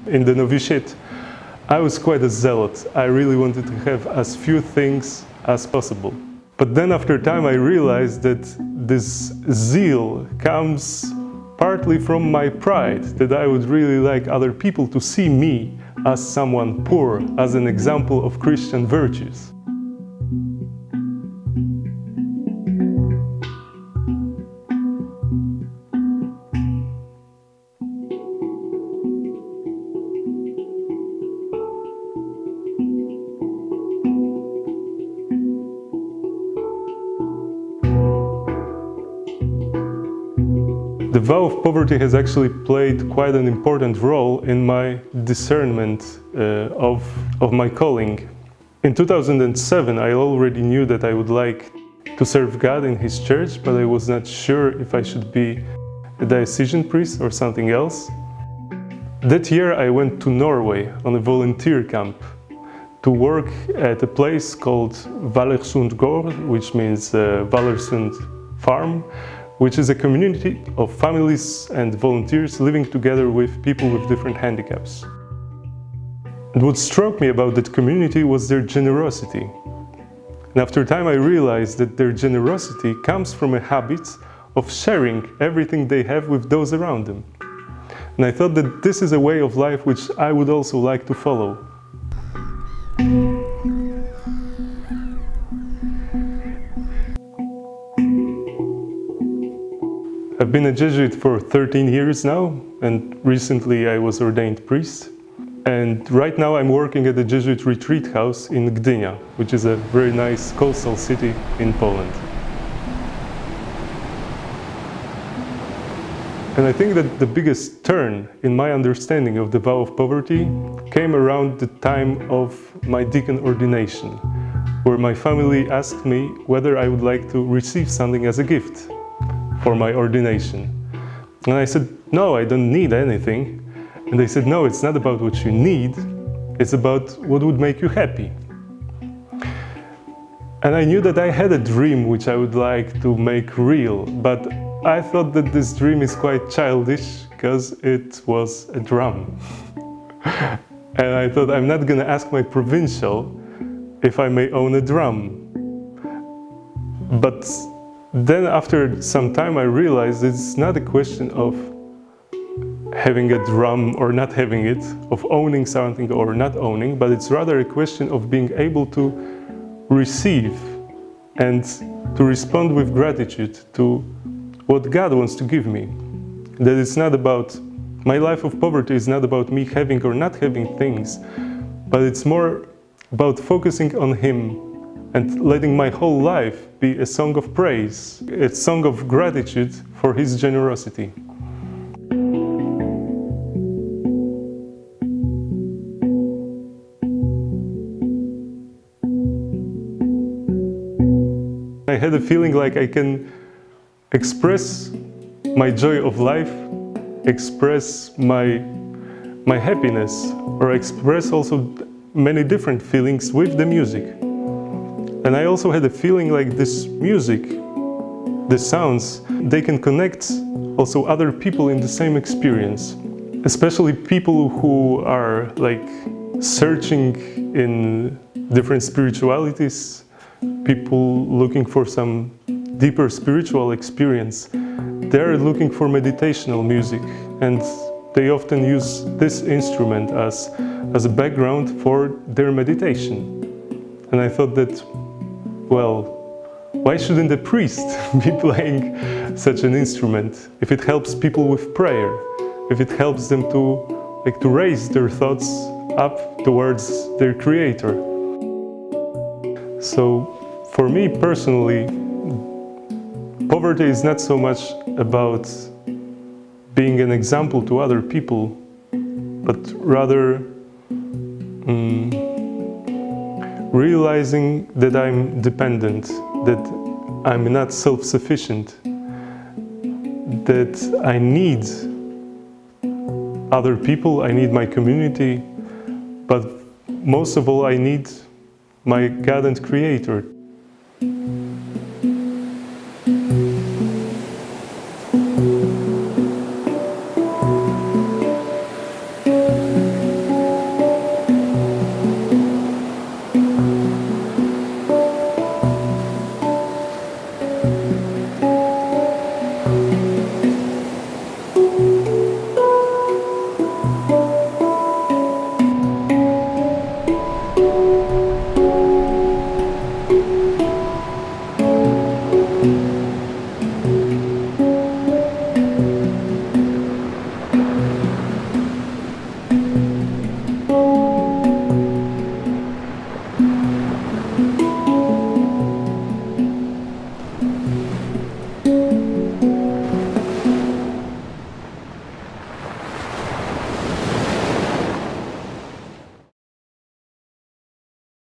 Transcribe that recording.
in the novitiate, I was quite a zealot. I really wanted to have as few things as possible. But then after time I realized that this zeal comes partly from my pride, that I would really like other people to see me as someone poor, as an example of Christian virtues. The vow of poverty has actually played quite an important role in my discernment of my calling. In 2007, I already knew that I would like to serve God in His church, but I was not sure if I should be a diocesan priest or something else. That year I went to Norway on a volunteer camp to work at a place called Valersund Gård, which means Valersund Farm, which is a community of families and volunteers living together with people with different handicaps. And what struck me about that community was their generosity. And after time I realized that their generosity comes from a habit of sharing everything they have with those around them. And I thought that this is a way of life which I would also like to follow. I've been a Jesuit for 13 years now, and recently I was ordained priest. And right now I'm working at the Jesuit retreat house in Gdynia, which is a very nice coastal city in Poland. And I think that the biggest turn in my understanding of the vow of poverty came around the time of my deacon ordination, where my family asked me whether I would like to receive something as a gift for my ordination. And I said, no, I don't need anything. And they said, no, it's not about what you need, it's about what would make you happy. And I knew that I had a dream which I would like to make real, but I thought that this dream is quite childish because it was a drum. And I thought, I'm not going to ask my provincial if I may own a drum. But then after some time I realized it's not a question of having a drum or not having it, of owning something or not owning, but it's rather a question of being able to receive and to respond with gratitude to what God wants to give me. That it's not about, my life of poverty is not about me having or not having things, but it's more about focusing on Him and letting my whole life be a song of praise, a song of gratitude for His generosity. I had a feeling like I can express my joy of life, express my happiness, or express also many different feelings with the music. And I also had a feeling like this music, the sounds, they can connect also other people in the same experience. Especially people who are like searching in different spiritualities, people looking for some deeper spiritual experience. They're looking for meditational music, and they often use this instrument as a background for their meditation. And I thought that, well, why shouldn't a priest be playing such an instrument if it helps people with prayer, if it helps them to raise their thoughts up towards their Creator? So for me personally, poverty is not so much about being an example to other people, but rather realizing that I'm dependent, that I'm not self-sufficient, that I need other people, I need my community, but most of all I need my God and Creator.